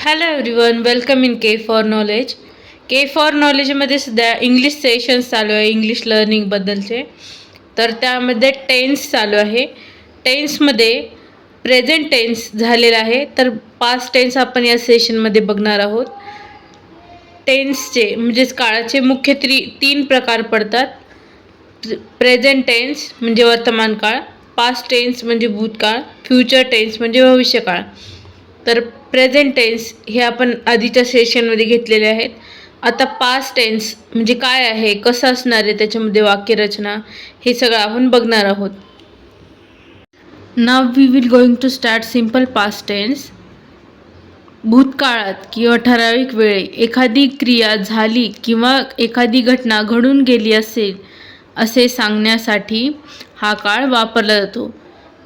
Hello everyone, welcome in K for knowledge. K for नॉलेजमध्ये सध्या English sessions चालू आहे इंग्लिश लर्निंगबद्दलचे. तर त्यामध्ये टेन्स चालू आहे. टेन्समध्ये प्रेझेंट टेन्स झालेला आहे, तर पास्ट टेन्स आपण या सेशनमध्ये बघणार आहोत. टेन्सचे म्हणजेच काळाचे मुख्य तीन प्रकार पडतात. प्रेझेंट टेन्स म्हणजे वर्तमान काळ, पास्ट टेन्स म्हणजे भूतकाळ, फ्युचर टेन्स म्हणजे भविष्यकाळ. तर प्रेझेंट टेन्स हे आपण आधीच्या सेशनमध्ये घेतलेले आहेत. आता पास्ट टेन्स म्हणजे काय आहे, कसं असणार आहे, त्याच्यामध्ये वाक्यरचना, हे सगळं आपण बघणार आहोत. Now we will going to start simple past tense. भूतकाळात किंवा ठराविक वेळी एखादी क्रिया झाली किंवा एखादी घटना घडून गेली असेल असे सांगण्यासाठी हा काळ वापरला जातो.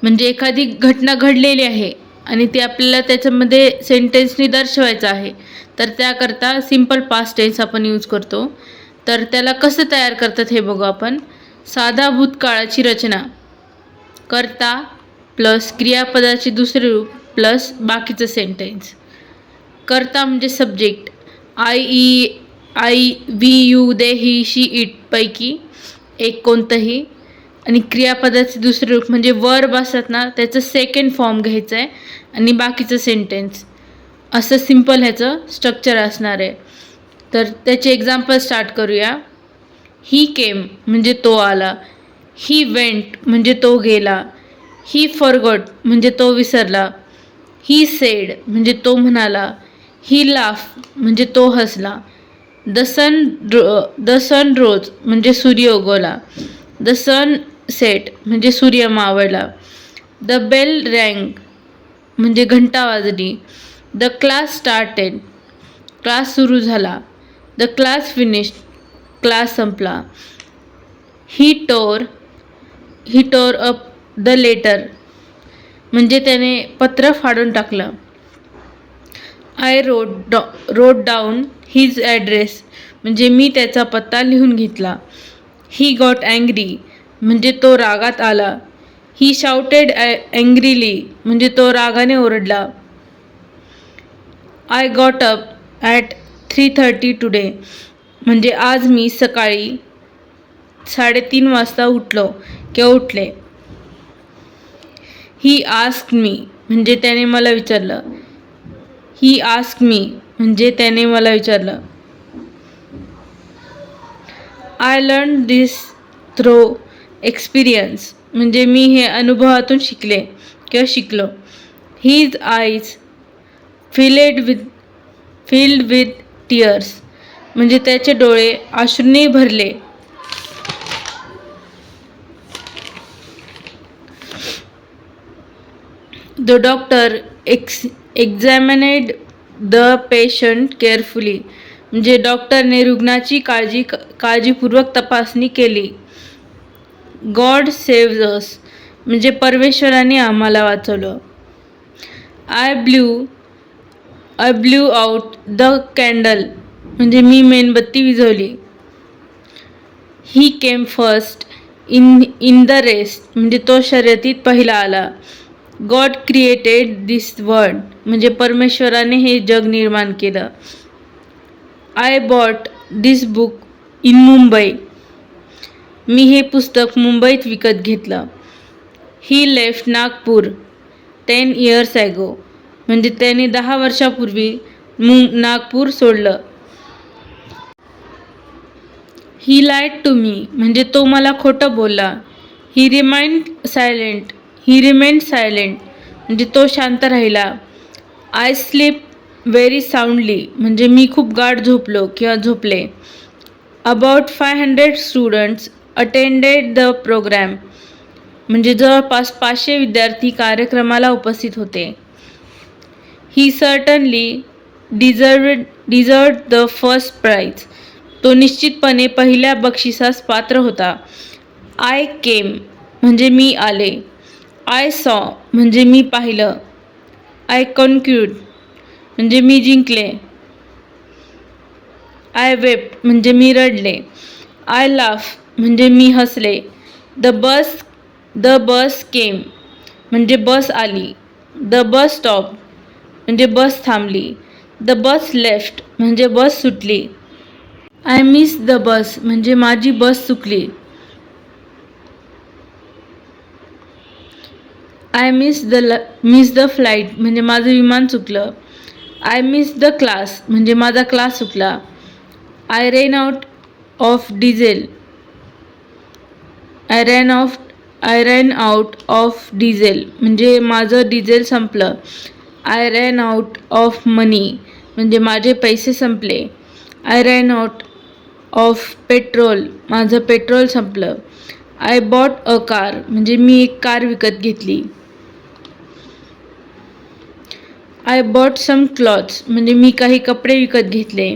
म्हणजे एखादी घटना घडलेली आहे आणि ते आपल्याला त्याच्यामध्ये सेंटेन्सनी दर्शवायचं आहे, तर त्याकरता सिम्पल पास्ट टेन्स आपण यूज करतो. तर त्याला कसं तयार करतात हे बघू आपण. साधा भूतकाळाची रचना, कर्ता प्लस क्रियापदाचे दुसरे रूप प्लस बाकीचं सेंटेन्स. कर्ता म्हणजे subject, I, we, you, they, he, she, it पैकी एक कोणतंही. आणि क्रियापदाचे दुसरे रूप म्हणजे वर्ब असतात ना, त्याचं सेकंड फॉर्म घ्यायचं आहे आणि बाकीचं सेंटेन्स. असं सिम्पल ह्याचं स्ट्रक्चर असणार आहे. तर त्याचे एक्झाम्पल स्टार्ट करूया. ही केम म्हणजे तो आला. ही वेंट म्हणजे तो गेला. ही फॉरगॉट म्हणजे तो विसरला. ही सेड म्हणजे तो म्हणाला. ही लाफ म्हणजे तो हसला. द सन रोज म्हणजे सूर्य उगवला. द सन सेट म्हणजे सूर्य मावळला. द बेल रँग म्हणजे घंटा वाजली. द क्लास स्टार्टेड क्लास सुरू झाला. द क्लास फिनिश्ड क्लास संपला. He tore up the letter म्हणजे त्याने पत्र फाडून टाकलं. I wrote down his address म्हणजे मी त्याचा पत्ता लिहून घेतला. ही गॉट अँग्री म्हणजे तो रागात आला. ही शाउटेड अँग्रीली म्हणजे तो रागाने ओरडला. I got up at 3:30 today म्हणजे आज मी सकाळी 3:30 वाजता उठले. ही आस्क्ड मी म्हणजे त्याने मला विचारलं. ही आस्क्ड मी म्हणजे त्याने मला विचारलं. I learn this through experience म्हणजे मी हे अनुभवातून शिकलो. His eyes filled with tears म्हणजे त्याचे डोळे अश्रूंनी भरले. The doctor examined the patient carefully म्हणजे डॉक्टरने रुग्णाची काळजीपूर्वक तपासणी केली. गॉड सेव्ज अस म्हणजे परमेश्वराने आम्हाला वाचवलं. I blew out the candle म्हणजे मी मेणबत्ती विझवली. He came first in the rest म्हणजे तो शर्यतीत पहिला आला. गॉड क्रिएटेड दिस वर्ल्ड म्हणजे परमेश्वराने हे जग निर्माण केलं. I bought this book in Mumbai मी हे पुस्तक मुंबईत विकत घेतलं. He left Nagpur 10 years ago म्हणजे त्याने 10 वर्षापूर्वी नागपूर सोडलं. ही लाईड टू मी म्हणजे तो मला खोटं बोलला. ही रिमेंड सायलेंट म्हणजे तो शांत राहिला. आय स्लीप व्हेरी साऊंडली म्हणजे मी खूप गाढ झोपले. About 500 students attended the program म्हणजे जवळपास 500 विद्यार्थी कार्यक्रमाला उपस्थित होते. He certainly deserved the first prize तो निश्चितपणे पहिल्या बक्षिसास पात्र होता. आय केम म्हणजे मी आले. आय सॉ म्हणजे मी पाहिलं. आय कॉन्क्यूड म्हणजे मी जिंकले. आय वेप्ट म्हणजे मी रडले. आय लाफ म्हणजे मी हसले. द बस केम म्हणजे बस आली. द बस स्टॉप म्हणजे बस थांबली. द बस लेफ्ट म्हणजे बस सुटली. आय मिस द बस म्हणजे माझी बस चुकली. आय मिस द फ्लाईट म्हणजे माझं विमान चुकलं. आय मिस द क्लास म्हणजे माझा क्लास चुकला. I rain out of diesel I ran out of diesel म्हणजे माझं डिझेल संपलं. आय रॅन आउट ऑफ मनी म्हणजे माझे पैसे संपले. I ran out of petrol माझं पेट्रोल संपलं. आय बॉट अ कार म्हणजे मी एक कार विकत घेतली. आय बॉट सम क्लॉथ्स म्हणजे मी काही कपडे विकत घेतले.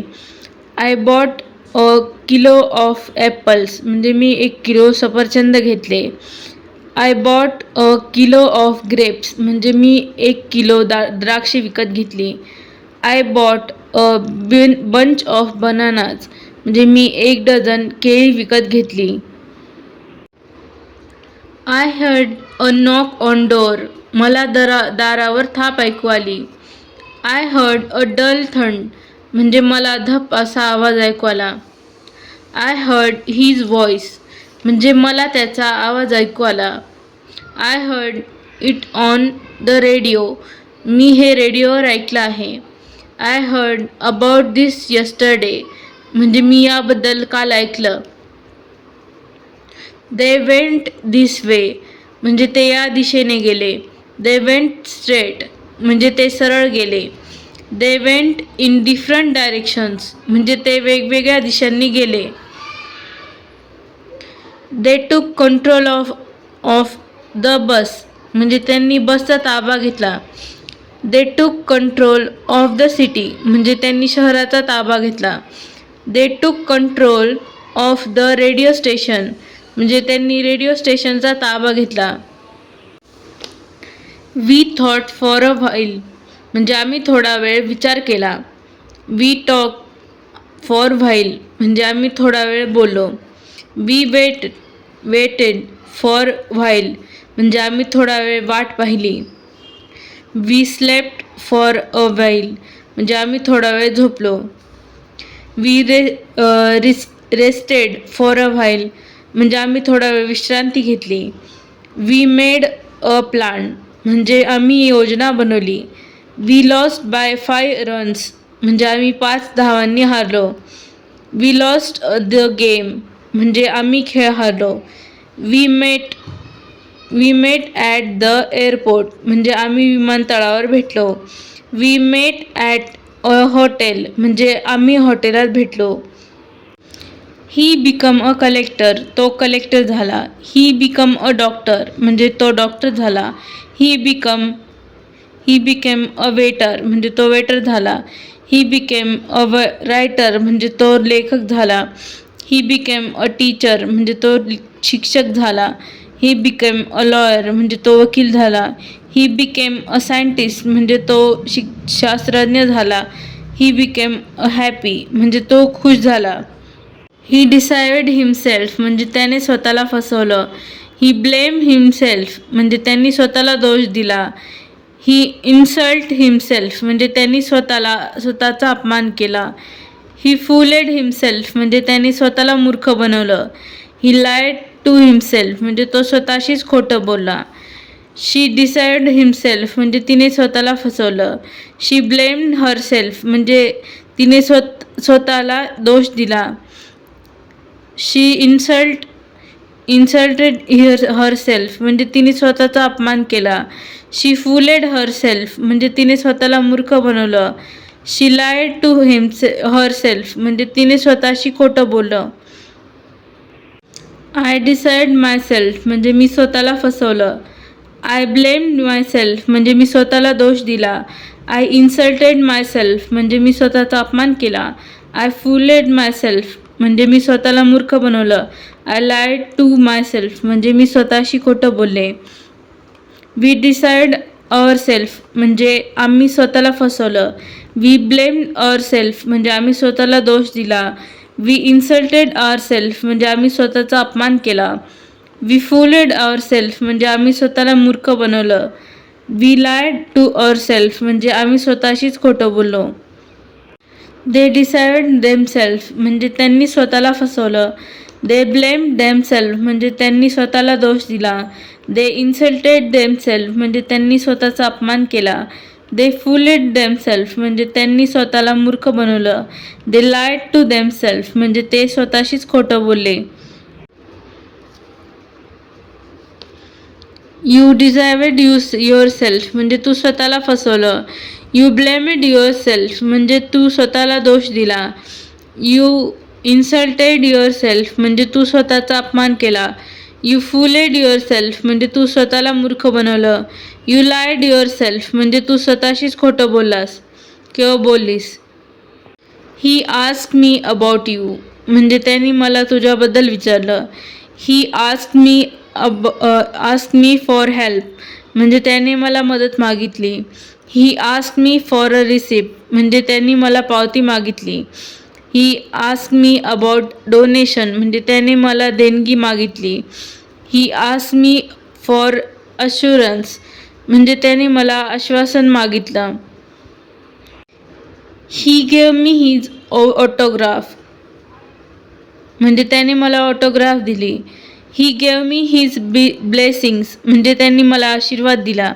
I bought a kilo of apples म्हणजे मी 1 किलो सफरचंद घेतले. I bought a kilo of grapes म्हणजे मी 1 किलो द्राक्षे विकत घेतली. I bought a bunch of bananas म्हणजे मी 1 डझन केळी विकत घेतली. I heard a knock on door मला दारावर थाप ऐकू आली. आय हर्ड अ डल थंड म्हणजे मला धप असा आवाज ऐकू आला. आय हर्ड हिज व्हॉइस म्हणजे मला त्याचा आवाज ऐकू आला. I heard it on the radio मी हे रेडिओवर ऐकलं आहे. I heard about this yesterday म्हणजे मी याबद्दल काल ऐकलं. दे वेंट दिस वे म्हणजे ते या दिशेने गेले. दे वेंट स्ट्रेट म्हणजे ते सरळ गेले. They went in different directions म्हणजे ते वेगवेगळ्या दिशांनी गेले. दे took control of the bus म्हणजे त्यांनी बसचा ताबा घेतला. They took control of the city म्हणजे त्यांनी शहराचा ताबा घेतला. They took control of the radio station म्हणजे त्यांनी रेडिओ स्टेशनचा ताबा घेतला. We thought for a while म्हणजे आम्ही थोडा वेळ विचार केला. वी टॉक फॉर व्हाईल म्हणजे आम्ही थोडा वेळ बोललो. वी वेटेड फॉर व्हाईल म्हणजे आम्ही थोडा वेळ वाट पाहिली. We slept for a while म्हणजे आम्ही थोडा वेळ झोपलो. We rested for a while म्हणजे आम्ही थोडा वेळ विश्रांती घेतली. वी मेड अ प्लॅन म्हणजे आम्ही योजना बनवली. वी लॉस्ट बाय 5 रन्स म्हणजे आम्ही 5 धावांनी हारलो. वी लॉस्ट द गेम म्हणजे आम्ही खेळ हारलो. We met at the airport म्हणजे आम्ही विमानतळावर भेटलो. We met at a hotel म्हणजे आम्ही हॉटेलात भेटलो. ही बिकम अ कलेक्टर तो कलेक्टर झाला. ही बिकम अ डॉक्टर म्हणजे तो डॉक्टर झाला. ही बिकेम अ वेटर म्हणजे तो वेटर झाला. ही बिकेम अ रायटर म्हणजे तो लेखक झाला. ही बिकेम अ टीचर म्हणजे तो शिक्षक झाला. ही बिकेम अ लॉयर म्हणजे तो वकील झाला. ही बिकेम अ सायंटिस्ट म्हणजे तो शास्त्रज्ञ झाला. ही बिकेम अ हॅपी म्हणजे तो खुश झाला. ही डिसाइड हिमसेल्फ म्हणजे त्याने स्वतःला फसवलं. ही ब्लेम हिमसेल्फ म्हणजे त्यांनी स्वतःला दोष दिला. ही इन्सल्ट हिमसेल्फ म्हणजे त्यांनी स्वतःचा अपमान केला. ही फुलेड हिमसेल्फ म्हणजे त्यांनी स्वतःला मूर्ख बनवलं. ही लायड टू हिमसेल्फ म्हणजे तो स्वतःशीच खोटं बोलला. शी डिसाइड हिमसेल्फ म्हणजे तिने स्वतःला फसवलं. शी ब्लेम्ड हरसेल्फ म्हणजे तिने स्वतःला दोष दिला. शी इन्सल्टेड हरसेल्फ म्हणजे तिने स्वतःचा अपमान केला. शी फुलेड हरसेल्फ म्हणजे तिने स्वतःला मूर्ख बनवलं. शी लायड टू हरसेल्फ म्हणजे तिने स्वतःशी खोटं बोललं. आय डिसाइड मायसेल्फ म्हणजे मी स्वतःला फसवलं. आय ब्लेम्ड मायसेल्फ म्हणजे मी स्वतःला दोष दिला. आय इन्सल्टेड मायसेल्फ म्हणजे मी स्वतःचा अपमान केला. आय फुलेड मायसेल्फ म्हणजे मी स्वतःला मूर्ख बनवलं. आय लायड टू मायसेल्फ म्हणजे मी स्वतःशी खोटं बोलले. वी डिसाइड अवरसेल्फ म्हणजे आम्ही स्वतःला फसवलं. वी ब्लेम्ड अवरसेल्फ म्हणजे आम्ही स्वतःला दोष दिला. वी इन्सल्टेड अवरसेल्फ म्हणजे आम्ही स्वतःचा अपमान केला. वी फुलेड अवरसेल्फ म्हणजे आम्ही स्वतःला मूर्ख बनवलं. वी लायड टू अवरसेल्फ म्हणजे आम्ही स्वतःशीच खोटं बोललो. दे डिसाइड देमसेल्फ म्हणजे त्यांनी स्वतःला फसवलं. दे ब्लेम देमसेल्फ म्हणजे त्यांनी स्वतःला दोष दिला. दे इन्सल्टेड देमसेल्फ म्हणजे त्यांनी स्वतःचा अपमान केला. दे फुलेड देमसेल्फ म्हणजे त्यांनी स्वतःला मूर्ख बनवलं. दे लाईड टू देमसेल्फ म्हणजे ते स्वतःशीच खोटं बोलले. यू डिझायवेड युअर सेल्फ म्हणजे तू स्वतःला फसवलं. यू ब्लेमेड युअर सेल्फ म्हणजे तू स्वतःला दोष दिला. यू इन्सल्टेड युअर सेल्फ म्हणजे तू स्वतःचा अपमान केला. यू फुलेड युअर सेल्फ म्हणजे तू स्वतःला मूर्ख बनवलं. यू लायड युअर सेल्फ म्हणजे तू स्वतःशीच खोटं बोललास किंवा बोललीस. He ask me about you म्हणजे त्यांनी मला तुझ्याबद्दल विचारलं. He ask me for help म्हणजे त्याने मला मदत मागितली. He ask me for a receipt म्हणजे त्यांनी मला पावती मागितली. He ask me about donation म्हणजे त्याने मला देणगी मागितली. He ask me for assurance म्हणजे त्याने मला आश्वासन मागितलं. He gave me his autograph म्हणजे त्याने मला ऑटोग्राफ दिली. He gave me his blessings म्हणजे त्यांनी मला आशीर्वाद दिला.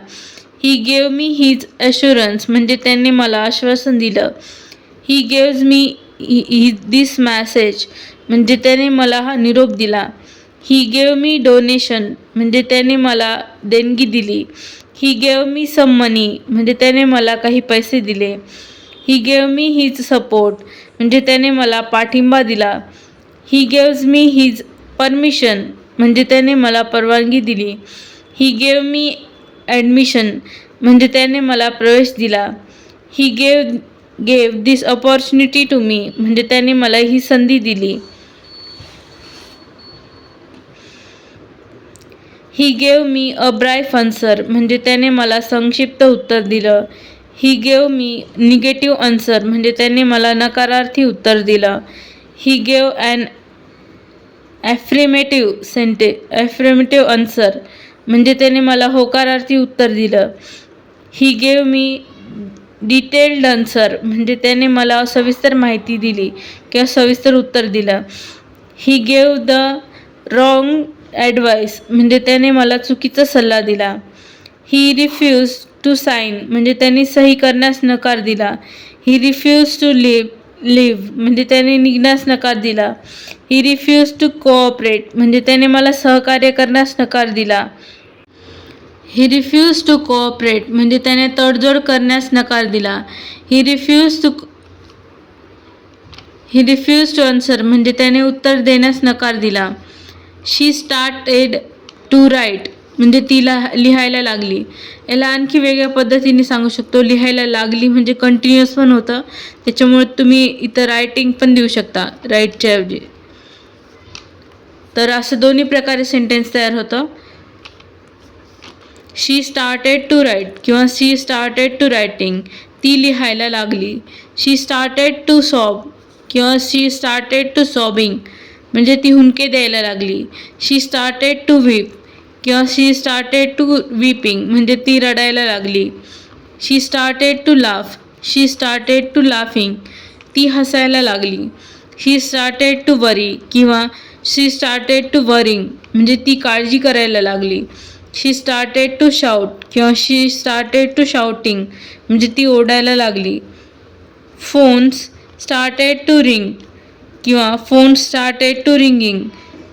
He gave me his assurance म्हणजे त्यांनी मला आश्वासन दिलं. ही गेव्ज मी दिस मॅसेज म्हणजे त्याने मला हा निरोप दिला. ही गेव मी डोनेशन म्हणजे त्याने मला देणगी दिली. He gave me some money म्हणजे त्याने मला काही पैसे दिले. ही गेव मी हिज सपोर्ट म्हणजे त्याने मला पाठिंबा दिला. ही गेव्ज मी हिज परमिशन म्हणजे त्याने मला परवानगी दिली. ही गेव मी ॲडमिशन म्हणजे त्याने मला प्रवेश दिला. He gave this opportunity to me म्हणजे त्याने मला ही संधी दिली. He gave me a ब्राईफ answer म्हणजे त्याने मला संक्षिप्त उत्तर दिलं. ही गेव मी निगेटिव्ह आन्सर म्हणजे त्याने मला नकारार्थी उत्तर दिलं. ही गेव ॲन ॲफ्रिमेटिव्ह आन्सर म्हणजे त्याने मला होकारार्थी उत्तर दिलं. ही गेव मी डिटेल्ड आन्सर म्हणजे त्याने मला सविस्तर माहिती दिली किंवा सविस्तर उत्तर दिलं. He gave the wrong advice म्हणजे त्याने मला चुकीचा सल्ला दिला. ही रिफ्यूज टू साईन म्हणजे त्यांनी सही करण्यास नकार दिला. ही रिफ्यूज टू लिव्ह म्हणजे त्याने निघण्यास नकार दिला. ही रिफ्यूज टू कोऑपरेट म्हणजे त्याने मला सहकार्य करण्यास नकार दिला. ही रिफ्यूज टू कोऑपरेट म्हणजे त्याने तडजोड करण्यास नकार दिला. ही रिफ्यूज टू आन्सर म्हणजे त्याने उत्तर देण्यास नकार दिला. शी स्टार्टेड टू राईट म्हणजे तिला लिहायला लागली. याला आणखी वेगळ्या पद्धतीने सांगू शकतो. लिहायला लागली म्हणजे कंटिन्युअस पण होतं, त्याच्यामुळे तुम्ही इथं रायटिंग पण देऊ शकता राईटच्या ऐवजी. तर असं दोन्ही प्रकारे सेंटेन्स तयार होतं. शी स्टार्टेड टू राईट किंवा शी स्टार्टेड टू रायटिंग ती लिहायला लागली. शी स्टार्टेड टू सॉब किंवा शी स्टार्टेड टू सॉबिंग म्हणजे ती हुंदके द्यायला लागली. शी स्टार्टेड टू वीप किंवा शी स्टार्टेड टू वीपिंग म्हणजे ती रडायला लागली. She started to laugh she started to laughing ती हसायला लागली. शी स्टार्टेड टू वरी किंवा शी स्टार्टेड टू वरिंग म्हणजे ती काळजी करायला लागली. शी स्टार्टेड टू शाउट किंवा शी स्टार्टेड टू शाउटिंग म्हणजे ती ओरडायला लागली. फोन्स स्टार्टेड टू रिंग किंवा फोन स्टार्टेड टू रिंगिंग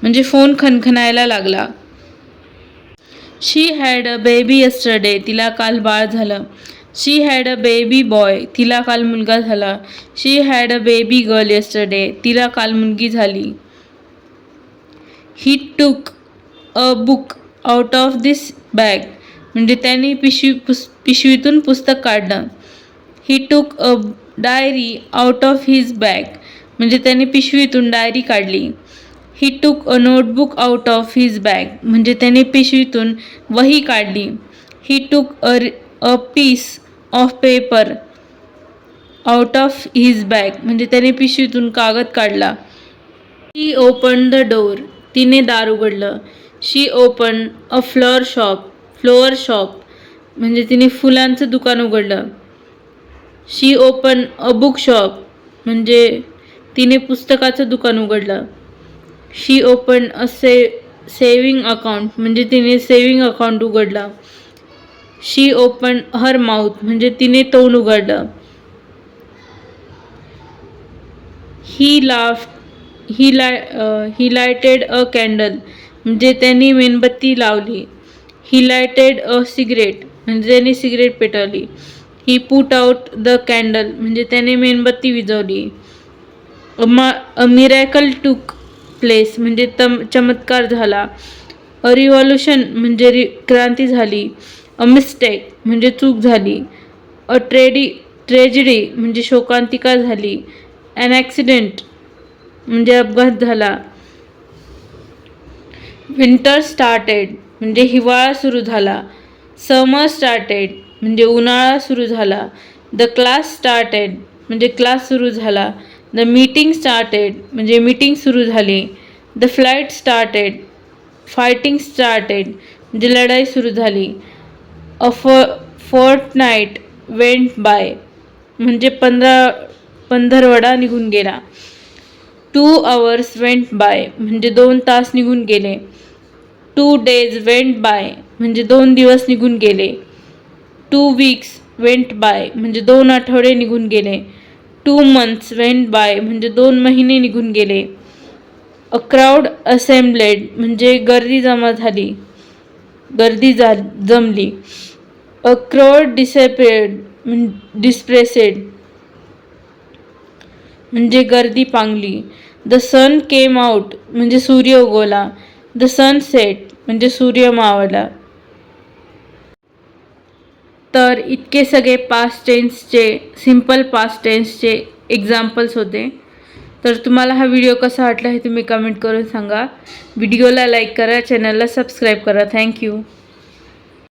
म्हणजे फोन खणखणायला लागला. She had a baby yesterday तिला काल बाळ झालं. She had a baby boy तिला काल मुलगा झाला. She had a baby girl yesterday तिला काल मुलगी झाली. He took a book out of this bag म्हणजे त्यांनी पिशवीतून पुस्तक काढलं. He took a diary out of his bag म्हणजे त्याने पिशवीतून डायरी काढली. He took a notebook out of his bag म्हणजे त्याने पिशवीतून वही काढली. He took a piece of paper out of his bag म्हणजे त्याने पिशवीतून कागद काढला. शी ओपन द डोर तिने दार उघडलं. शी ओपन अ फ्लोअर शॉप म्हणजे तिने फुलांचं दुकान उघडलं. शी ओपन अ बुक शॉप म्हणजे तिने पुस्तकाचं दुकान उघडलं. शी ओपन अ सेविंग अकाउंट म्हणजे तिने सेविंग अकाउंट उघडलं. शी ओपन हर माउथ म्हणजे तिने तोंड उघडलं. ही लायटेड अ कॅन्डल म्हणजे त्यांनी मेणबत्ती लावली. ही लायटेड अ सिगरेट म्हणजे त्यांनी सिगरेट पेटवली. ही पुट आउट द कॅन्डल म्हणजे त्याने मेणबत्ती विझवली. अ मिरॅकल टूक प्लेस म्हणजे चमत्कार झाला. अ रिव्हॉल्युशन म्हणजे क्रांती झाली. अ मिस्टेक म्हणजे चूक झाली. अ ट्रेजिडी म्हणजे शोकांतिका झाली. ॲन ॲक्सिडेंट म्हणजे अपघात झाला. विंटर स्टार्टेड म्हणजे हिवाळा सुरू झाला. समर स्टार्टेड म्हणजे उन्हाळा सुरू झाला. द क्लास स्टार्टेड म्हणजे क्लास सुरू झाला. द मीटिंग स्टार्टेड म्हणजे मीटिंग सुरू झाली. The flight started fighting started म्हणजे लढाई सुरू झाली. अ फोर्टनाईट वेंट बाय म्हणजे पंधरवडा निघून गेला. 2 hours वेंट बाय म्हणजे 2 तास निघून गेले. 2 days वेंट बाय म्हणजे 2 दिवस निघून गेले. 2 weeks वेंट बाय म्हणजे 2 आठवडे निघून गेले. 2 months वेंट बाय म्हणजे 2 महिने निघून गेले. अ क्राऊड असेंब्लेड म्हणजे गर्दी जमली. अ क्राऊड डिस्प्रेसेड म्हणजे गर्दी पांगली. द सन केम आउट म्हणजे सूर्य उगवला. द सन सेट म्हणजे सूर्य मावळला. तर इतके सगळे पास्ट टेन्सचे सिम्पल पास्ट टेन्सचे एक्झाम्पल्स होते. तर तुम्हाला हा व्हिडिओ कसा वाटला हे तुम्ही कमेंट करून सांगा. व्हिडिओला लाईक करा, चॅनलला सबस्क्राईब करा. थँक्यू.